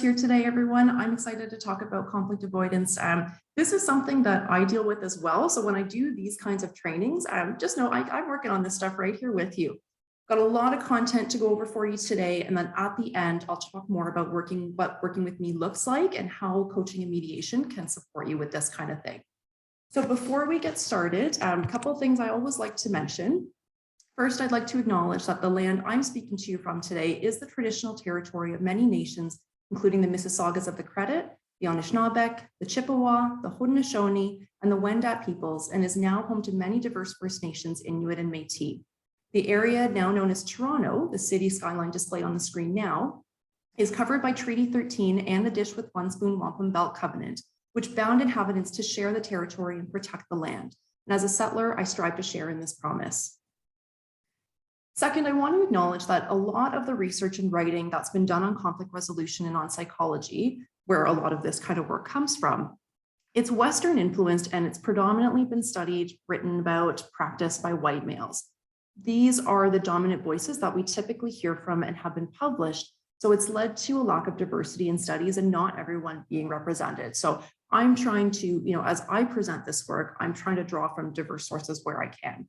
Here today, everyone. I'm excited to talk about conflict avoidance. This is something that I deal with as well. So when I do these kinds of trainings, just know I'm working on this stuff right here with you. Got a lot of content to go over for you today. And then at the end, I'll talk more about what working with me looks like and how coaching and mediation can support you with this kind of thing. So before we get started, a couple of things I always like to mention. First, I'd like to acknowledge that the land I'm speaking to you from today is the traditional territory of many nations, including the Mississaugas of the Credit, the Anishinaabe, the Chippewa, the Haudenosaunee, and the Wendat peoples, and is now home to many diverse First Nations, Inuit, and Métis. The area, now known as Toronto, the city skyline displayed on the screen now, is covered by Treaty 13 and the Dish with One Spoon Wampum Belt Covenant, which bound inhabitants to share the territory and protect the land. And as a settler, I strive to share in this promise. Second, I want to acknowledge that a lot of the research and writing that's been done on conflict resolution and on psychology, where a lot of this kind of work comes from, it's Western influenced and it's predominantly been studied, written about, practiced by white males. These are the dominant voices that we typically hear from and have been published. So it's led to a lack of diversity in studies and not everyone being represented. So I'm trying to, as I present this work, I'm trying to draw from diverse sources where I can.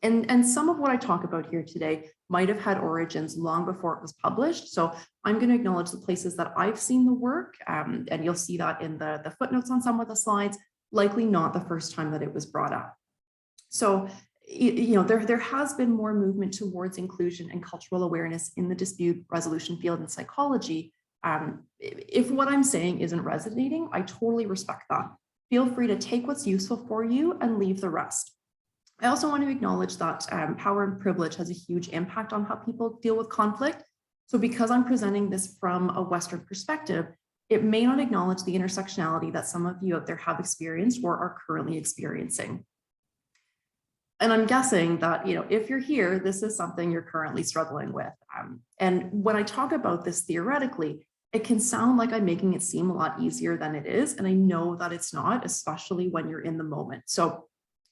And some of what I talk about here today might have had origins long before it was published. So I'm going to acknowledge the places that I've seen the work, and you'll see that in the footnotes on some of the slides, likely not the first time that it was brought up. So, there has been more movement towards inclusion and cultural awareness in the dispute resolution field in psychology. If what I'm saying isn't resonating, I totally respect that. Feel free to take what's useful for you and leave the rest. I also want to acknowledge that power and privilege has a huge impact on how people deal with conflict. So because I'm presenting this from a Western perspective, it may not acknowledge the intersectionality that some of you out there have experienced or are currently experiencing. And I'm guessing that, if you're here, this is something you're currently struggling with. And when I talk about this theoretically, it can sound like I'm making it seem a lot easier than it is. And I know that it's not, especially when you're in the moment. So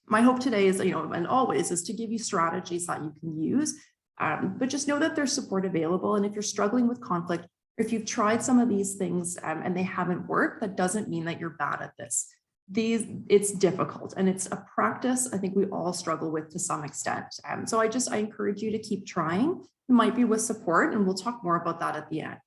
my hope today is, and always, is to give you strategies that you can use, but just know that there's support available. And if you're struggling with conflict, or if you've tried some of these things and they haven't worked, that doesn't mean that you're bad at this. It's difficult and it's a practice I think we all struggle with to some extent. So I encourage you to keep trying. It might be with support, and we'll talk more about that at the end.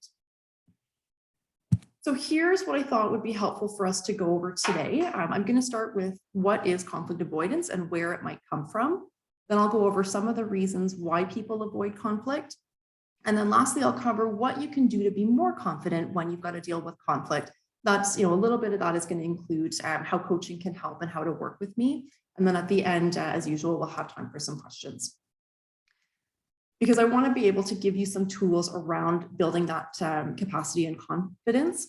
So here's what I thought would be helpful for us to go over today. I'm going to start with what is conflict avoidance and where it might come from. Then I'll go over some of the reasons why people avoid conflict. And then lastly, I'll cover what you can do to be more confident when you've got to deal with conflict. That's, a little bit of that is going to include how coaching can help and how to work with me. And then at the end, as usual, we'll have time for some questions. Because I want to be able to give you some tools around building that capacity and confidence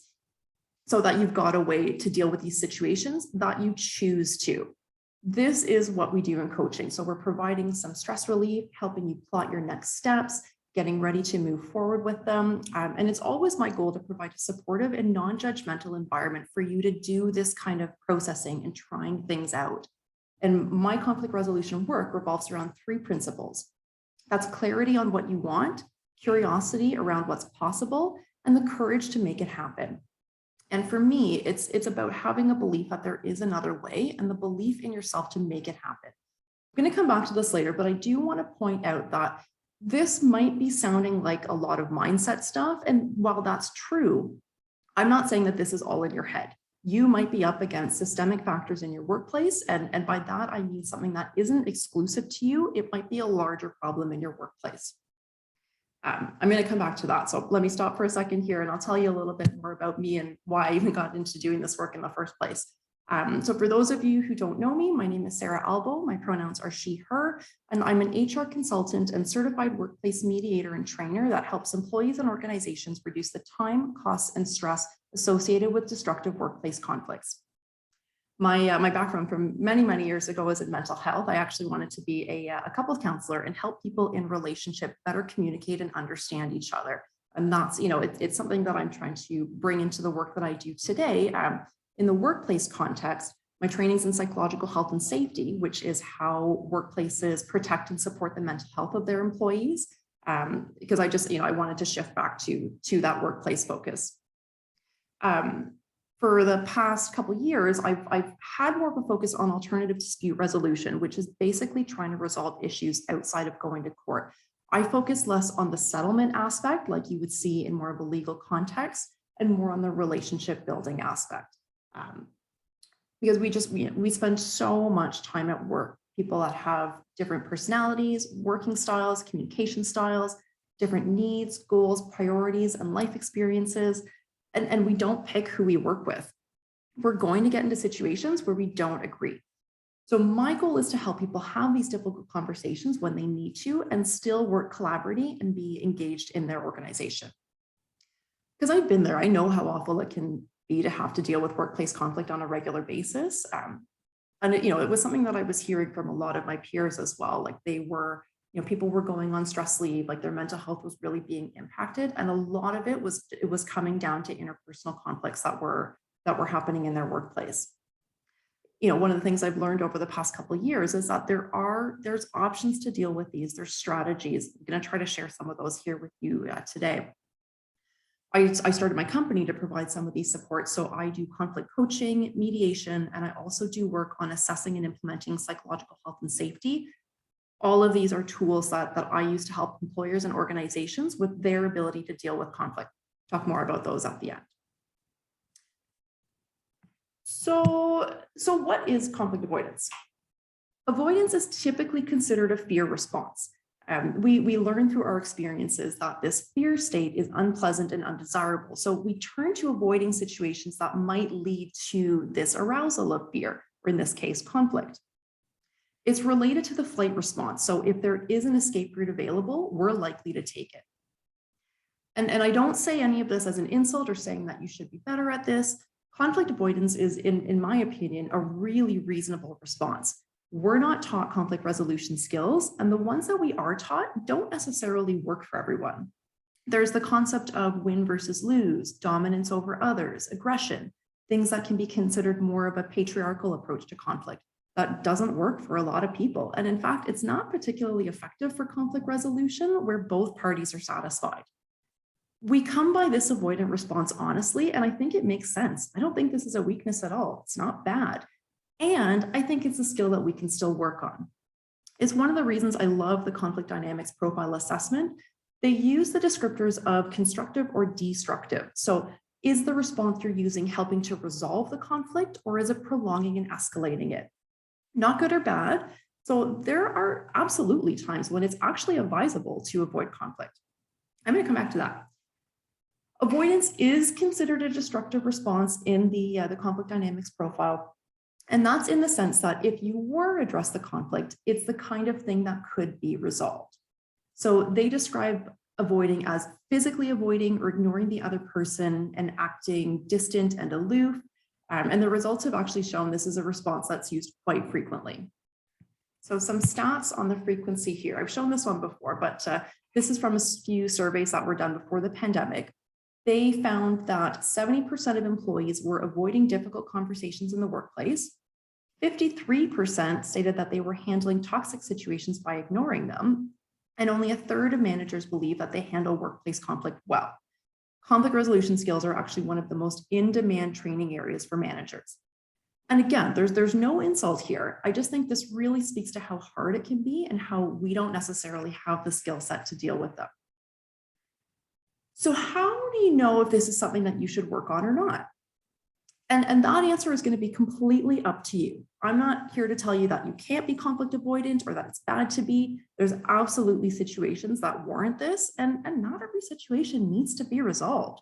so that you've got a way to deal with these situations that you choose to. This is what we do in coaching. So we're providing some stress relief, helping you plot your next steps, getting ready to move forward with them. And it's always my goal to provide a supportive and non-judgmental environment for you to do this kind of processing and trying things out. And my conflict resolution work revolves around 3 principles. That's clarity on what you want, curiosity around what's possible, and the courage to make it happen. And for me, it's about having a belief that there is another way and the belief in yourself to make it happen. I'm going to come back to this later, but I do want to point out that this might be sounding like a lot of mindset stuff. And while that's true, I'm not saying that this is all in your head. You might be up against systemic factors in your workplace. And by that, I mean something that isn't exclusive to you. It might be a larger problem in your workplace. I'm going to come back to that. So let me stop for a second here and I'll tell you a little bit more about me and why I even got into doing this work in the first place. So for those of you who don't know me, my name is Sarah Albo. My pronouns are she, her, and I'm an HR consultant and certified workplace mediator and trainer that helps employees and organizations reduce the time, costs, and stress associated with destructive workplace conflicts. My background from many years ago was in mental health. I actually wanted to be a couples counselor and help people in relationship better communicate and understand each other. And that's, it's something that I'm trying to bring into the work that I do today. In the workplace context, my training's in psychological health and safety, which is how workplaces protect and support the mental health of their employees. Because I wanted to shift back to that workplace focus. For the past couple of years, I've had more of a focus on alternative dispute resolution, which is basically trying to resolve issues outside of going to court. I focus less on the settlement aspect, like you would see in more of a legal context, and more on the relationship building aspect. Because we spend so much time at work, people that have different personalities, working styles, communication styles, different needs, goals, priorities, and life experiences. And we don't pick who we work with. We're going to get into situations where we don't agree. So my goal is to help people have these difficult conversations when they need to and still work collaboratively and be engaged in their organization. Because I've been there, I know how awful it can be to have to deal with workplace conflict on a regular basis. And it was something that I was hearing from a lot of my peers as well. Like people were going on stress leave, like their mental health was really being impacted. And a lot of it was coming down to interpersonal conflicts that were happening in their workplace. One of the things I've learned over the past couple of years is that there's options to deal with these. There's strategies. I'm going to try to share some of those here with you today. I started my company to provide some of these supports. So I do conflict coaching, mediation, and I also do work on assessing and implementing psychological health and safety. All of these are tools that I use to help employers and organizations with their ability to deal with conflict. Talk more about those at the end. So what is conflict avoidance? Avoidance is typically considered a fear response. We learn through our experiences that this fear state is unpleasant and undesirable. So we turn to avoiding situations that might lead to this arousal of fear, or in this case, conflict. It's related to the flight response. So if there is an escape route available, we're likely to take it. And I don't say any of this as an insult or saying that you should be better at this. Conflict avoidance is, in my opinion, a really reasonable response. We're not taught conflict resolution skills, and the ones that we are taught don't necessarily work for everyone. There's the concept of win versus lose, dominance over others, aggression, things that can be considered more of a patriarchal approach to conflict. That doesn't work for a lot of people. And in fact, it's not particularly effective for conflict resolution where both parties are satisfied. We come by this avoidant response honestly, and I think it makes sense. I don't think this is a weakness at all. It's not bad. And I think it's a skill that we can still work on. It's one of the reasons I love the conflict dynamics profile assessment. They use the descriptors of constructive or destructive. So is the response you're using helping to resolve the conflict, or is it prolonging and escalating it? Not good or bad. So there are absolutely times when it's actually advisable to avoid conflict. I'm going to come back to that. Avoidance is considered a destructive response in the conflict dynamics profile. And that's in the sense that if you were to address the conflict, it's the kind of thing that could be resolved. So they describe avoiding as physically avoiding or ignoring the other person and acting distant and aloof. And the results have actually shown this is a response that's used quite frequently. So some stats on the frequency here. I've shown this one before, but this is from a few surveys that were done before the pandemic. They found that 70% of employees were avoiding difficult conversations in the workplace. 53% stated that they were handling toxic situations by ignoring them. And only a third of managers believe that they handle workplace conflict well. Conflict resolution skills are actually one of the most in-demand training areas for managers. And again, there's no insult here. I just think this really speaks to how hard it can be and how we don't necessarily have the skill set to deal with them. So how do you know if this is something that you should work on or not? And that answer is going to be completely up to you. I'm not here to tell you that you can't be conflict avoidant or that it's bad to be. There's absolutely situations that warrant this, and not every situation needs to be resolved.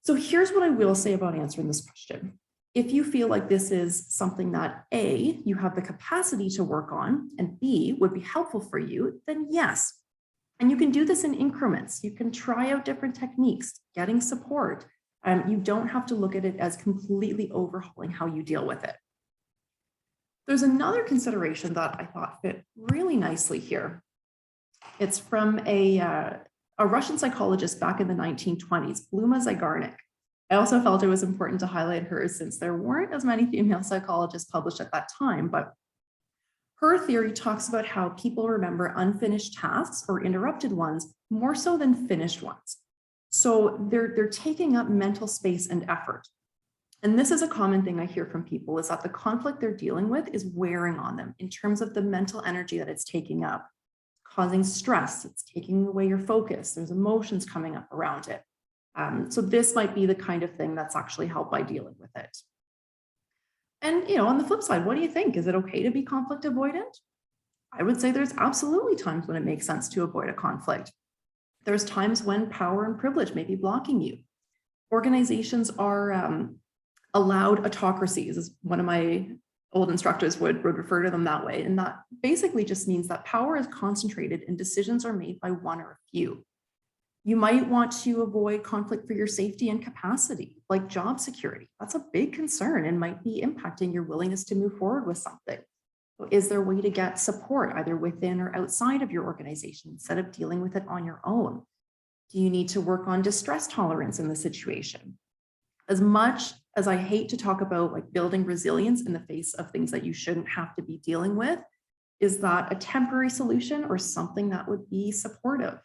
So here's what I will say about answering this question. If you feel like this is something that A, you have the capacity to work on, and B, would be helpful for you, then yes. And you can do this in increments. You can try out different techniques, getting support. You don't have to look at it as completely overhauling how you deal with it. There's another consideration that I thought fit really nicely here. It's from a Russian psychologist back in the 1920s, Bluma Zygarnik. I also felt it was important to highlight her since there weren't as many female psychologists published at that time, but her theory talks about how people remember unfinished tasks or interrupted ones more so than finished ones. So they're taking up mental space and effort. And this is a common thing I hear from people, is that the conflict they're dealing with is wearing on them in terms of the mental energy that it's taking up, causing stress. It's taking away your focus. There's emotions coming up around it. So this might be the kind of thing that's actually helped by dealing with it. And on the flip side, what do you think? Is it okay to be conflict avoidant? I would say there's absolutely times when it makes sense to avoid a conflict. There's times when power and privilege may be blocking you. Organizations are allowed autocracies, as one of my old instructors would refer to them that way. And that basically just means that power is concentrated and decisions are made by one or a few. You might want to avoid conflict for your safety and capacity, like job security. That's a big concern and might be impacting your willingness to move forward with something. So is there a way to get support either within or outside of your organization instead of dealing with it on your own? Do you need to work on distress tolerance in the situation? As much as I hate to talk about like building resilience in the face of things that you shouldn't have to be dealing with, is that a temporary solution or something that would be supportive?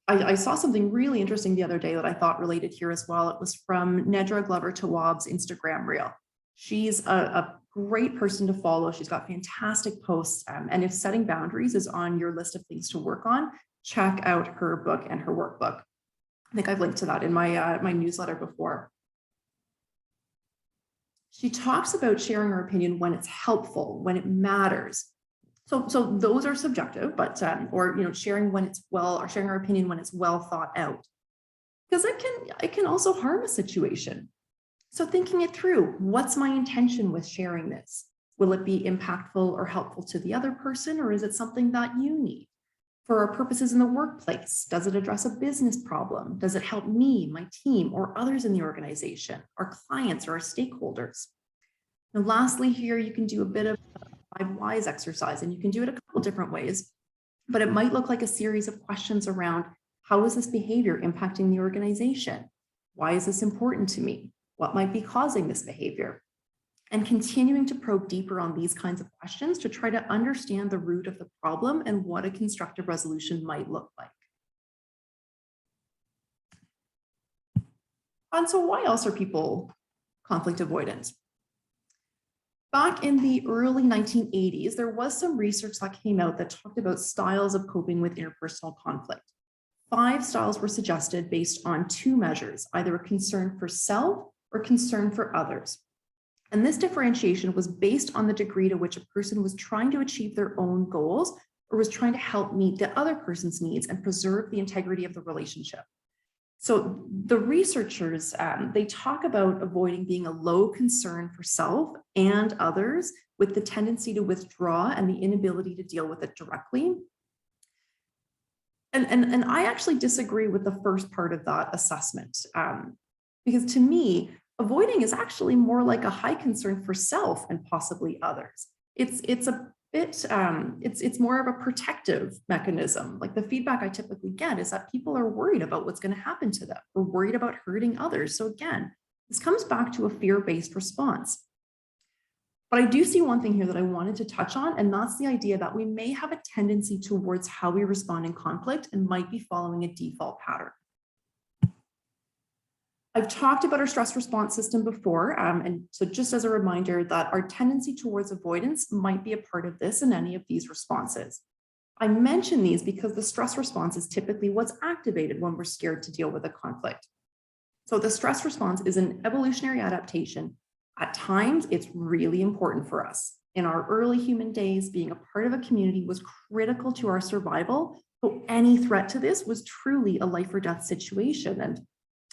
I saw something really interesting the other day that I thought related here as well. It was from Nedra Glover Tawwab's Instagram reel. She's a great person to follow. She's got fantastic posts. And if setting boundaries is on your list of things to work on, check out her book and her workbook. I think I've linked to that in my my newsletter before. She talks about sharing her opinion when it's helpful, when it matters. So those are subjective, but or sharing when it's or sharing our opinion when it's well thought out, because it can also harm a situation. So thinking it through, what's my intention with sharing this? Will it be impactful or helpful to the other person, or is it something that you need? For our purposes in the workplace, does it address a business problem? Does it help me, my team, or others in the organization, our clients, or our stakeholders? And lastly, here you can do a bit of 5 whys exercise, and you can do it a couple different ways, but it might look like a series of questions around: how is this behavior impacting the organization? Why is this important to me? What might be causing this behavior? And continuing to probe deeper on these kinds of questions to try to understand the root of the problem and what a constructive resolution might look like. And so why else are people conflict avoidant? Back in the early 1980s, there was some research that came out that talked about styles of coping with interpersonal conflict. 5 styles were suggested based on 2 measures, either a concern for self or concern for others. And this differentiation was based on the degree to which a person was trying to achieve their own goals or was trying to help meet the other person's needs and preserve the integrity of the relationship. So the researchers, they talk about avoiding being a low concern for self and others with the tendency to withdraw and the inability to deal with it directly. And I actually disagree with the first part of that assessment, because to me, avoiding is actually more like a high concern for self and possibly others. It's a bit, it's more of a protective mechanism. Like the feedback I typically get is that people are worried about what's going to happen to them or worried about hurting others. So again, this comes back to a fear-based response. But I do see one thing here that I wanted to touch on, and that's the idea that we may have a tendency towards how we respond in conflict and might be following a default pattern. I've talked about our stress response system before, and so just as a reminder that our tendency towards avoidance might be a part of this in any of these responses. I mention these because the stress response is typically what's activated when we're scared to deal with a conflict. So the stress response is an evolutionary adaptation. At times, it's really important for us. In our early human days, being a part of a community was critical to our survival, so any threat to this was truly a life or death situation. And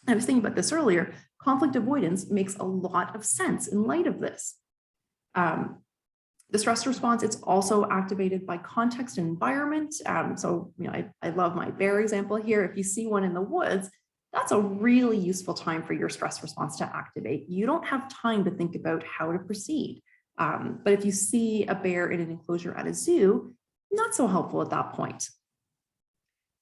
I was thinking about this earlier, conflict avoidance makes a lot of sense in light of this. The stress response, it's also activated by context and environment. So, I love my bear example here. If you see one in the woods, that's a really useful time for your stress response to activate. You don't have time to think about how to proceed. But if you see a bear in an enclosure at a zoo, not so helpful at that point.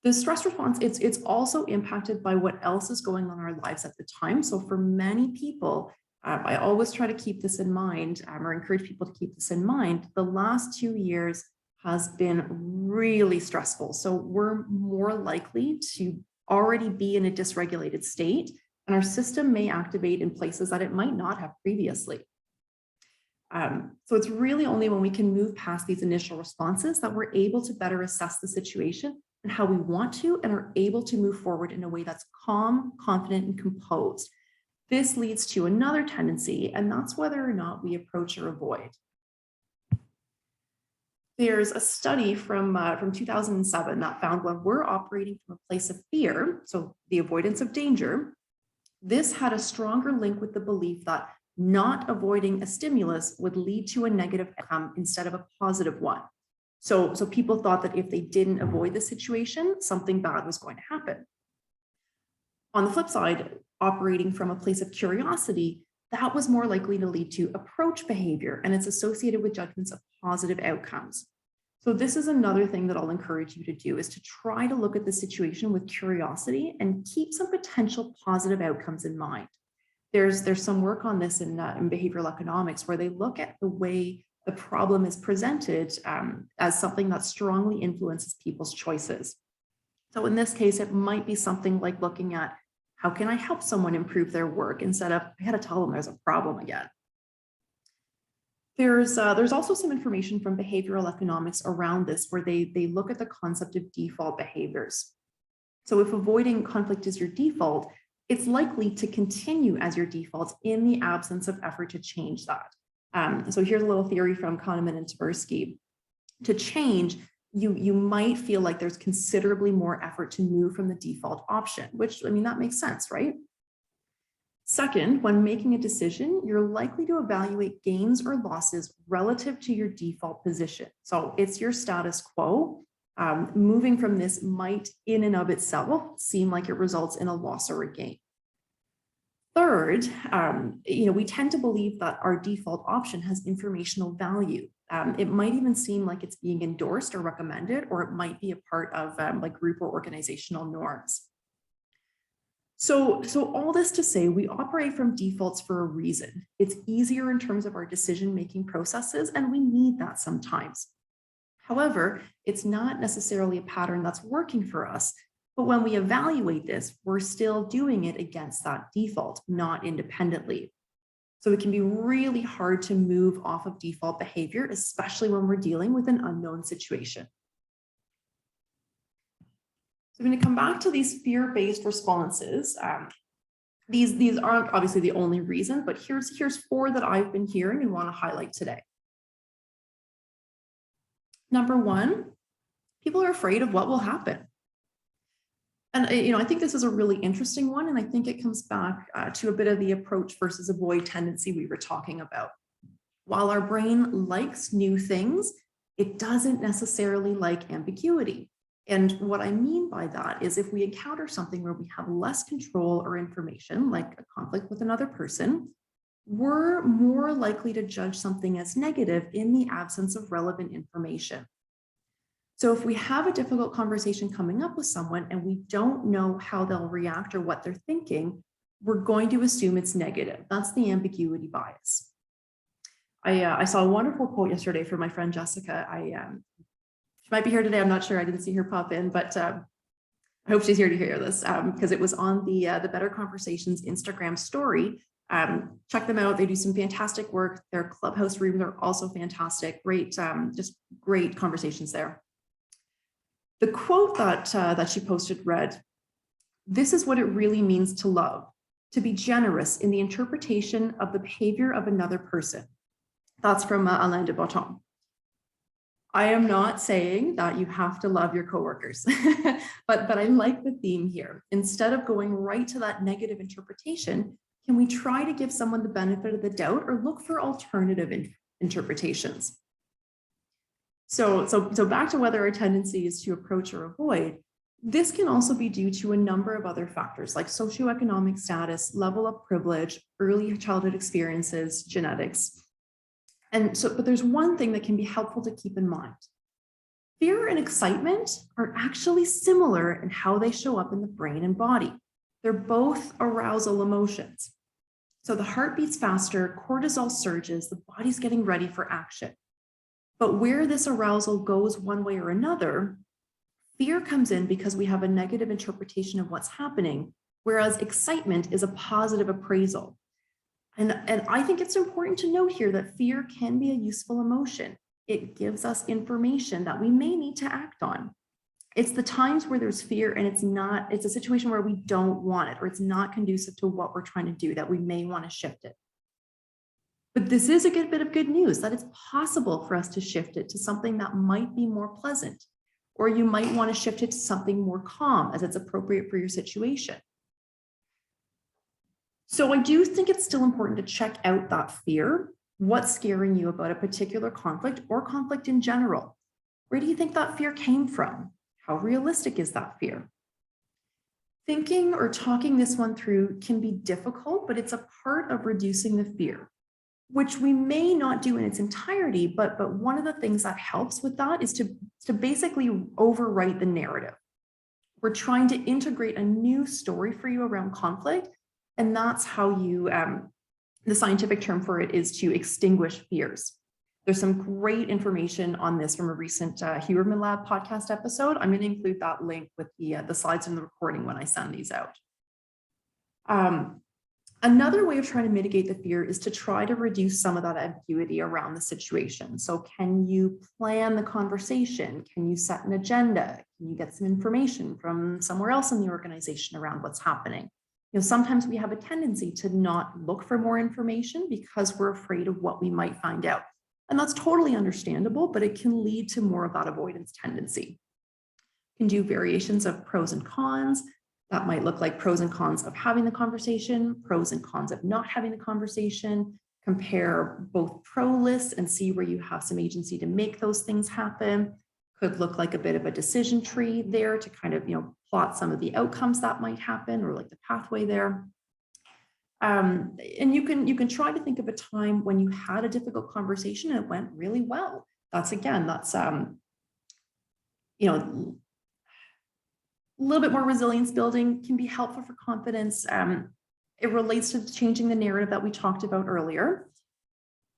The stress response, it's also impacted by what else is going on in our lives at the time. So for many people, I always try to keep this in mind, or encourage people to keep this in mind. The last 2 years has been really stressful. So we're more likely to already be in a dysregulated state, and our system may activate in places that it might not have previously. So it's really only when we can move past these initial responses that we're able to better assess the situation and how we want to, and are able to move forward in a way that's calm, confident, and composed. This leads to another tendency, and that's whether or not we approach or avoid. There's a study from 2007 that found when we're operating from a place of fear, so the avoidance of danger, this had a stronger link with the belief that not avoiding a stimulus would lead to a negative outcome instead of a positive one. So people thought that if they didn't avoid the situation, something bad was going to happen. On the flip side, operating from a place of curiosity, that was more likely to lead to approach behavior, and it's associated with judgments of positive outcomes. So this is another thing that I'll encourage you to do, is to try to look at the situation with curiosity and keep some potential positive outcomes in mind. There's some work on this in behavioral economics, where they look at the way the problem is presented as something that strongly influences people's choices. So in this case, it might be something like looking at, how can I help someone improve their work, instead of, I got to tell them there's a problem again. There's also some information from behavioral economics around this, where they look at the concept of default behaviors. So if avoiding conflict is your default, it's likely to continue as your default in the absence of effort to change that. So here's a little theory from Kahneman and Tversky. To change, you might feel like there's considerably more effort to move from the default option, which, I mean, that makes sense, right? Second, when making a decision, you're likely to evaluate gains or losses relative to your default position. So it's your status quo. Moving from this might in and of itself seem like it results in a loss or a gain. Third, we tend to believe that our default option has informational value. It might even seem like it's being endorsed or recommended, or it might be a part of like group or organizational norms. So all this to say, we operate from defaults for a reason. It's easier in terms of our decision-making processes, and we need that sometimes. However, it's not necessarily a pattern that's working for us. But when we evaluate this, we're still doing it against that default, not independently. So it can be really hard to move off of default behavior, especially when we're dealing with an unknown situation. So I'm going to come back to these fear-based responses. These aren't obviously the only reason, but here's 4 that I've been hearing and want to highlight today. Number 1, people are afraid of what will happen. And I think this is a really interesting one, and I think it comes back to a bit of the approach versus avoid tendency we were talking about. While our brain likes new things, it doesn't necessarily like ambiguity. And what I mean by that is, if we encounter something where we have less control or information, like a conflict with another person, we're more likely to judge something as negative in the absence of relevant information. So if we have a difficult conversation coming up with someone and we don't know how they'll react or what they're thinking, we're going to assume it's negative. That's the ambiguity bias. I saw a wonderful quote yesterday from my friend Jessica. She might be here today. I'm not sure. I didn't see her pop in, but I hope she's here to hear this, because it was on the Better Conversations Instagram story. Check them out. They do some fantastic work. Their Clubhouse rooms are also fantastic. Great, just great conversations there. The quote that she posted read, "This is what it really means to love, to be generous in the interpretation of the behavior of another person." That's from Alain de Botton. I am not saying that you have to love your coworkers, but I like the theme here. Instead of going right to that negative interpretation, can we try to give someone the benefit of the doubt or look for alternative interpretations? So back to whether our tendency is to approach or avoid, this can also be due to a number of other factors like socioeconomic status, level of privilege, early childhood experiences, genetics. But there's one thing that can be helpful to keep in mind. Fear and excitement are actually similar in how they show up in the brain and body. They're both arousal emotions. So the heart beats faster, cortisol surges, the body's getting ready for action. But where this arousal goes one way or another, Fear comes in because we have a negative interpretation of what's happening, whereas excitement is a positive appraisal. And I think it's important to note here that fear can be a useful emotion. It gives us information that we may need to act on. It's the times where there's fear and it's a situation where we don't want it, or it's not conducive to what we're trying to do, that we may want to shift it. But this is a good bit of good news, that it's possible for us to shift it to something that might be more pleasant, or you might want to shift it to something more calm as it's appropriate for your situation. So I do think it's still important to check out that fear. What's scaring you about a particular conflict or conflict in general? Where do you think that fear came from? How realistic is that fear? Thinking or talking this one through can be difficult, but it's a part of reducing the fear, which we may not do in its entirety, but one of the things that helps with that is to basically overwrite the narrative. We're trying to integrate a new story for you around conflict, and that's how you, the scientific term for it is to extinguish fears. There's some great information on this from a recent Huberman Lab podcast episode. I'm going to include that link with the slides in the recording when I send these out. Another way of trying to mitigate the fear is to try to reduce some of that ambiguity around the situation. So can you plan the conversation? Can you set an agenda? Can you get some information from somewhere else in the organization around what's happening? Sometimes we have a tendency to not look for more information because we're afraid of what we might find out. And that's totally understandable, but it can lead to more of that avoidance tendency. You can do variations of pros and cons. That might look like pros and cons of having the conversation, pros and cons of not having the conversation, compare both pro lists and see where you have some agency to make those things happen. Could look like a bit of a decision tree there to kind of, plot some of the outcomes that might happen, or like the pathway there. And you can try to think of a time when you had a difficult conversation and it went really well. That's a little bit more resilience building, can be helpful for confidence. It relates to changing the narrative that we talked about earlier,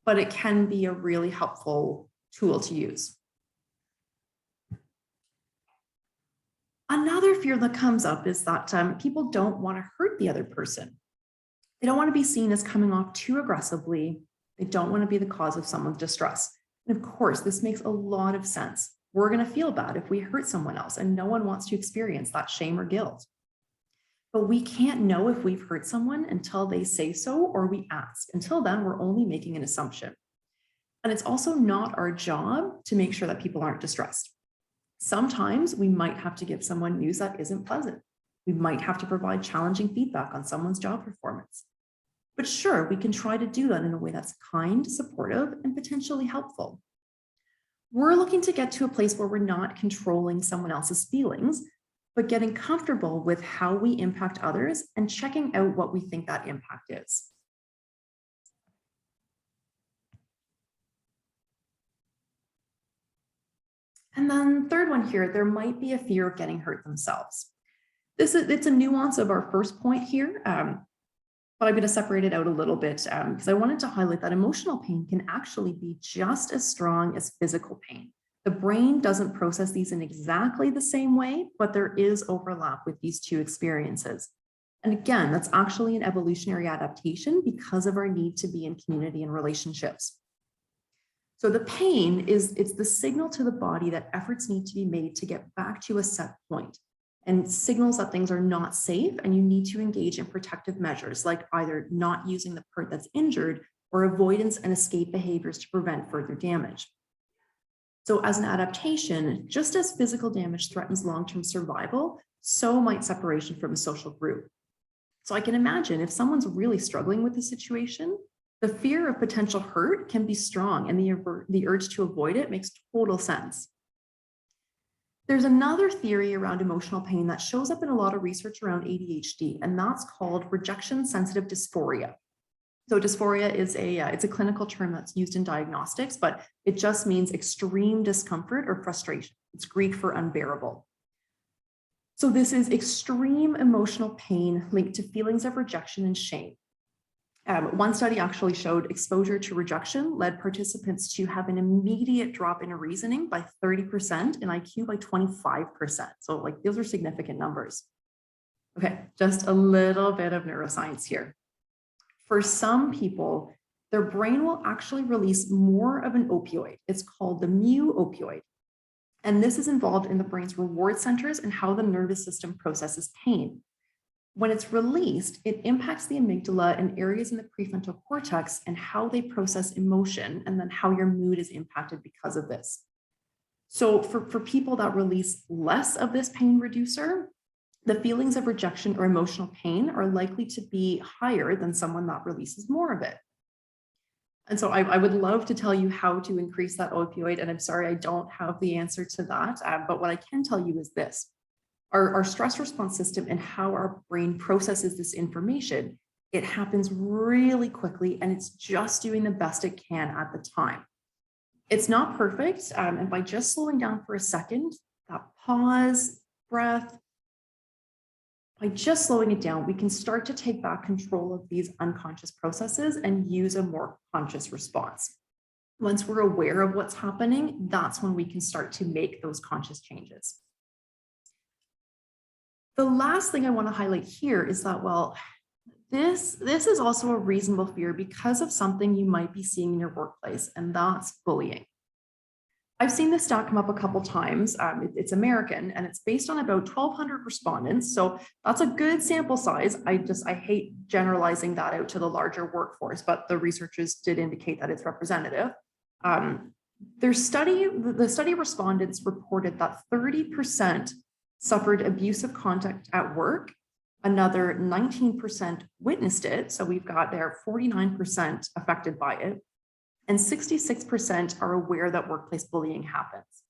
but it can be a really helpful tool to use. Another fear that comes up is that people don't want to hurt the other person. They don't want to be seen as coming off too aggressively. They don't want to be the cause of someone's distress. And of course, this makes a lot of sense. We're going to feel bad if we hurt someone else, and no one wants to experience that shame or guilt. But we can't know if we've hurt someone until they say so or we ask. Until then, we're only making an assumption. And it's also not our job to make sure that people aren't distressed. Sometimes we might have to give someone news that isn't pleasant. We might have to provide challenging feedback on someone's job performance. But sure, we can try to do that in a way that's kind, supportive, and potentially helpful. We're looking to get to a place where we're not controlling someone else's feelings, but getting comfortable with how we impact others and checking out what we think that impact is. And then third one here, there might be a fear of getting hurt themselves. It's a nuance of our first point here, but I'm going to separate it out a little bit because I wanted to highlight that emotional pain can actually be just as strong as physical pain. The brain doesn't process these in exactly the same way, but there is overlap with these two experiences. And again, that's actually an evolutionary adaptation because of our need to be in community and relationships. So the pain it's the signal to the body that efforts need to be made to get back to a set point, and signals that things are not safe and you need to engage in protective measures like either not using the part that's injured or avoidance and escape behaviors to prevent further damage. So as an adaptation, just as physical damage threatens long-term survival, so might separation from a social group. So I can imagine if someone's really struggling with the situation, the fear of potential hurt can be strong, and the urge to avoid it makes total sense. There's another theory around emotional pain that shows up in a lot of research around ADHD, and that's called rejection-sensitive dysphoria. So dysphoria is it's a clinical term that's used in diagnostics, but it just means extreme discomfort or frustration. It's Greek for unbearable. So this is extreme emotional pain linked to feelings of rejection and shame. One study actually showed exposure to rejection led participants to have an immediate drop in reasoning by 30% and IQ by 25%. So like those are significant numbers. Okay, just a little bit of neuroscience here. For some people, their brain will actually release more of an opioid. It's called the mu opioid. And this is involved in the brain's reward centers and how the nervous system processes pain. When it's released, it impacts the amygdala and areas in the prefrontal cortex and how they process emotion, and then how your mood is impacted because of this. So for people that release less of this pain reducer, the feelings of rejection or emotional pain are likely to be higher than someone that releases more of it. And so I would love to tell you how to increase that opioid, and I'm sorry I don't have the answer to that, but what I can tell you is this. Our stress response system and how our brain processes this information, it happens really quickly, and it's just doing the best it can at the time. It's not perfect, and by just slowing down for a second, that pause, breath, by just slowing it down, we can start to take back control of these unconscious processes and use a more conscious response. Once we're aware of what's happening, that's when we can start to make those conscious changes. The last thing I want to highlight here is that, well, this is also a reasonable fear because of something you might be seeing in your workplace, and that's bullying. I've seen this stat come up a couple times. It's American, and it's based on about 1,200 respondents. So that's a good sample size. I hate generalizing that out to the larger workforce, but the researchers did indicate that it's representative. The study respondents reported that 30% suffered abusive contact at work. Another 19% witnessed it. So we've got there 49% affected by it. And 66% are aware that workplace bullying happens.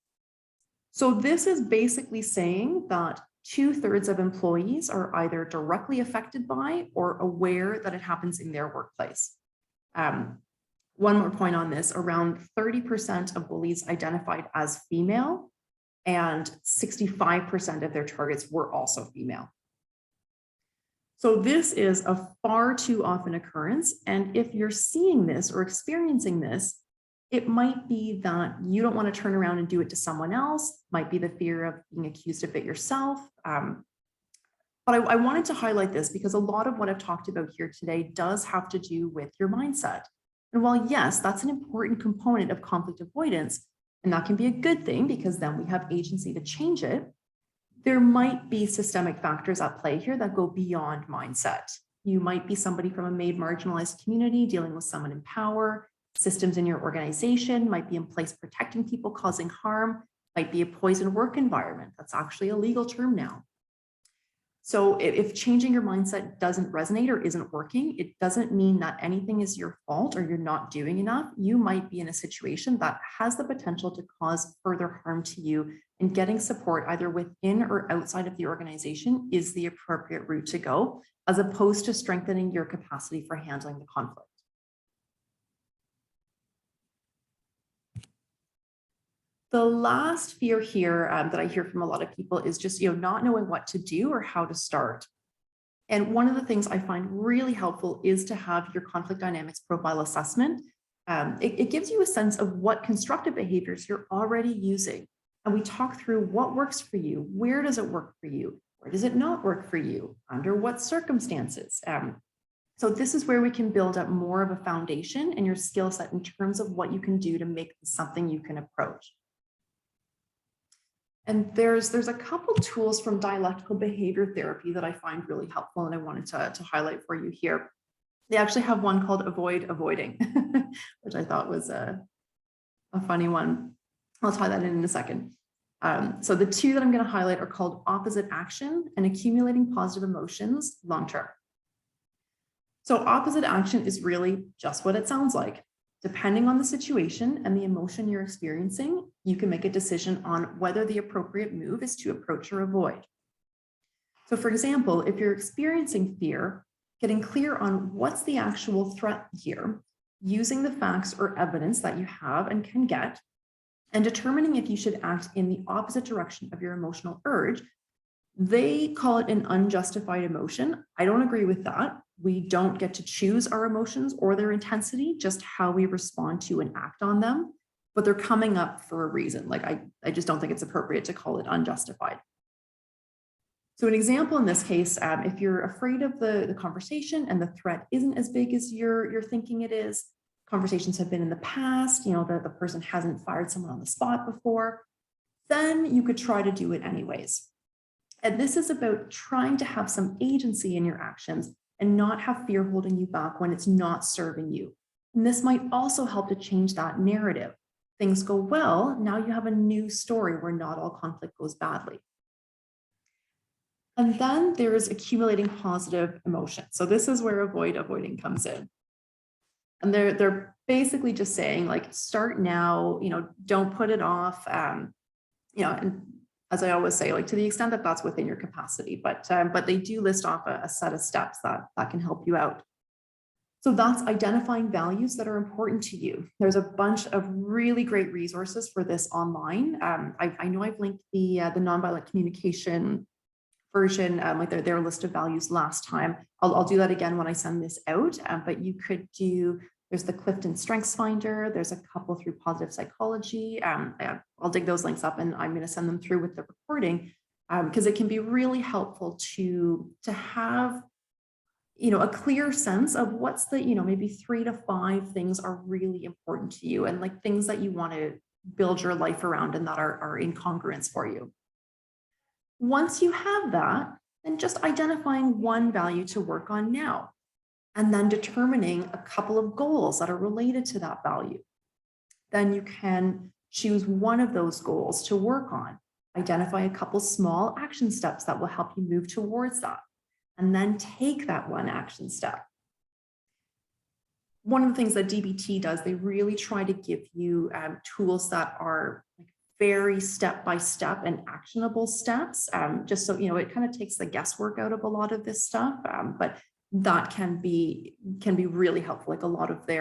So this is basically saying that 2/3 of employees are either directly affected by or aware that it happens in their workplace. One more point on this, around 30% of bullies identified as female, and 65% of their targets were also female. So this is a far too often occurrence. And if you're seeing this or experiencing this, it might be that you don't want to turn around and do it to someone else, might be the fear of being accused of it yourself. But I wanted to highlight this because a lot of what I've talked about here today does have to do with your mindset. And while yes, that's an important component of conflict avoidance, and that can be a good thing because then we have agency to change it, there might be systemic factors at play here that go beyond mindset. You might be somebody from a marginalized community dealing with someone in power. Systems in your organization might be in place protecting people causing harm, might be a poison work environment. That's actually a legal term now. So if changing your mindset doesn't resonate or isn't working, it doesn't mean that anything is your fault or you're not doing enough. You might be in a situation that has the potential to cause further harm to you, and getting support either within or outside of the organization is the appropriate route to go, as opposed to strengthening your capacity for handling the conflict. The last fear here that I hear from a lot of people is just not knowing what to do or how to start. And one of the things I find really helpful is to have your conflict dynamics profile assessment. It gives you a sense of what constructive behaviors you're already using. And we talk through what works for you, where does it work for you, where does it not work for you, under what circumstances. So this is where we can build up more of a foundation in your skill set in terms of what you can do to make this something you can approach. And there's a couple tools from dialectical behavior therapy that I find really helpful, and I wanted to highlight for you here. They actually have one called Avoiding, which I thought was a funny one. I'll tie that in a second. So the two that I'm going to highlight are called opposite action and accumulating positive emotions long-term. So opposite action is really just what it sounds like. Depending on the situation and the emotion you're experiencing, you can make a decision on whether the appropriate move is to approach or avoid. So for example, if you're experiencing fear, getting clear on what's the actual threat here, using the facts or evidence that you have and can get, and determining if you should act in the opposite direction of your emotional urge. They call it an unjustified emotion. I don't agree with that, We don't get to choose our emotions or their intensity, just how we respond to and act on them, but they're coming up for a reason. Like I just don't think it's appropriate to call it unjustified. So an example in this case, if you're afraid of the conversation and the threat isn't as big as you're thinking it is, conversations have been in the past, the person hasn't fired someone on the spot before, then you could try to do it anyways. And this is about trying to have some agency in your actions and not have fear holding you back when it's not serving you. And this might also help to change that narrative. Things go well, now you have a new story where not all conflict goes badly. And then there's accumulating positive emotion. So this is where avoiding comes in. And they're basically just saying, like, start now, don't put it off. And as I always say, like, to the extent that that's within your capacity, but they do list off a set of steps that can help you out. So that's identifying values that are important to you. There's a bunch of really great resources for this online. I know I've linked the nonviolent communication version, like their list of values last time. I'll do that again when I send this out, but you could there's the Clifton Strengths Finder, there's a couple through Positive Psychology. I'll dig those links up and I'm going to send them through with the recording, because it can be really helpful to have a clear sense of what's the maybe 3 to 5 things are really important to you, and like things that you want to build your life around and that are in congruence for you. Once you have that, then just identifying one value to work on now, and then determining a couple of goals that are related to that value. Then you can choose one of those goals to work on, identify a couple small action steps that will help you move towards that, and then take that one action step. One of the things that DBT does, they really try to give you tools that are very step-by-step and actionable steps, just so it kind of takes the guesswork out of a lot of this stuff, but that can be really helpful. Like a lot of they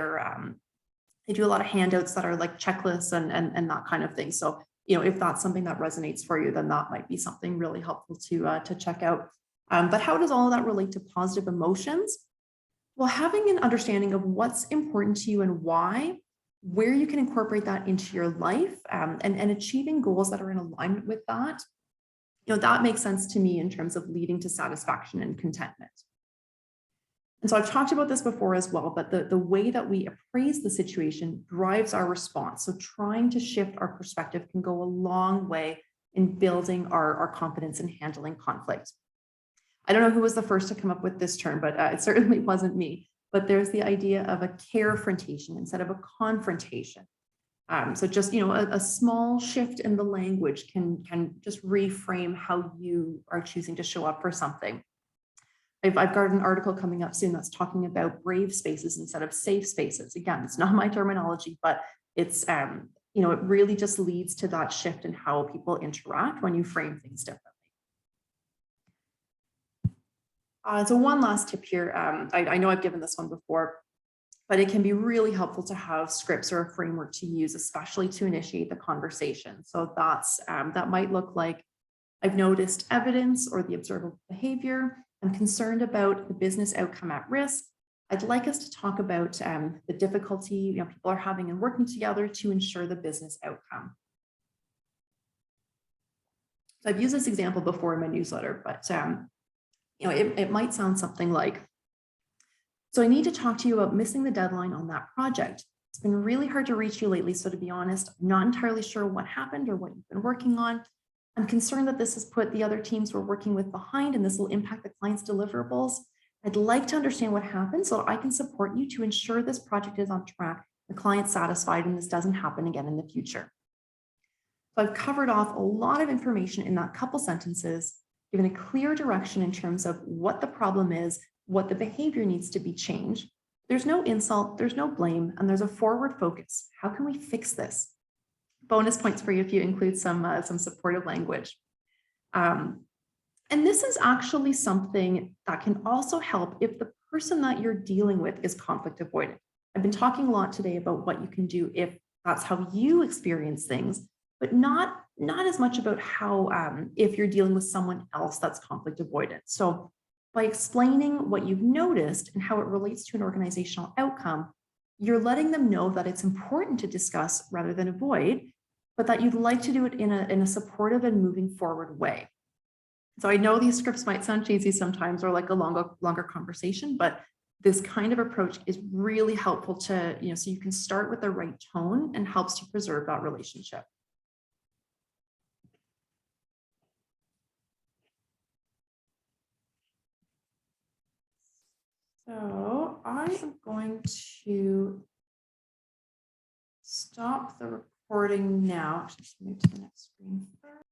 do a lot of handouts that are like checklists and that kind of thing. So if that's something that resonates for you, then that might be something really helpful to check out. But how does all of that relate to positive emotions? Well, having an understanding of what's important to you and why, where you can incorporate that into your life, and achieving goals that are in alignment with that, that makes sense to me in terms of leading to satisfaction and contentment. And so I've talked about this before as well, but the way that we appraise the situation drives our response. So trying to shift our perspective can go a long way in building our confidence in handling conflict. I don't know who was the first to come up with this term, but it certainly wasn't me. But there's the idea of a carefrontation instead of a confrontation. So just a small shift in the language can just reframe how you are choosing to show up for something. I've got an article coming up soon that's talking about brave spaces instead of safe spaces. Again, it's not my terminology, but it's it really just leads to that shift in how people interact when you frame things differently. So one last tip here. I know I've given this one before, but it can be really helpful to have scripts or a framework to use, especially to initiate the conversation. So that might look like, I've noticed evidence or the observable behavior. I'm concerned about the business outcome at risk. I'd like us to talk about the difficulty people are having in working together to ensure the business outcome. So I've used this example before in my newsletter, but it might sound something like, so I need to talk to you about missing the deadline on that project. It's been really hard to reach you lately, so to be honest, I'm not entirely sure what happened or what you've been working on. I'm concerned that this has put the other teams we're working with behind, and this will impact the client's deliverables. I'd like to understand what happened so I can support you to ensure this project is on track, the client's satisfied, and this doesn't happen again in the future. So I've covered off a lot of information in that couple sentences, given a clear direction in terms of what the problem is, what the behavior needs to be changed. There's no insult, there's no blame, and there's a forward focus. How can we fix this? Bonus points for you if you include some supportive language. And this is actually something that can also help if the person that you're dealing with is conflict avoidant. I've been talking a lot today about what you can do if that's how you experience things, but not as much about how if you're dealing with someone else that's conflict avoidant. So By explaining what you've noticed and how it relates to an organizational outcome, you're letting them know that it's important to discuss rather than avoid, but that you'd like to do it in a supportive and moving forward way. So I know these scripts might sound cheesy sometimes or like a longer conversation, but this kind of approach is really helpful to, so you can start with the right tone and helps to preserve that relationship. So I am going to stop the recording now. Just move to the next screen first.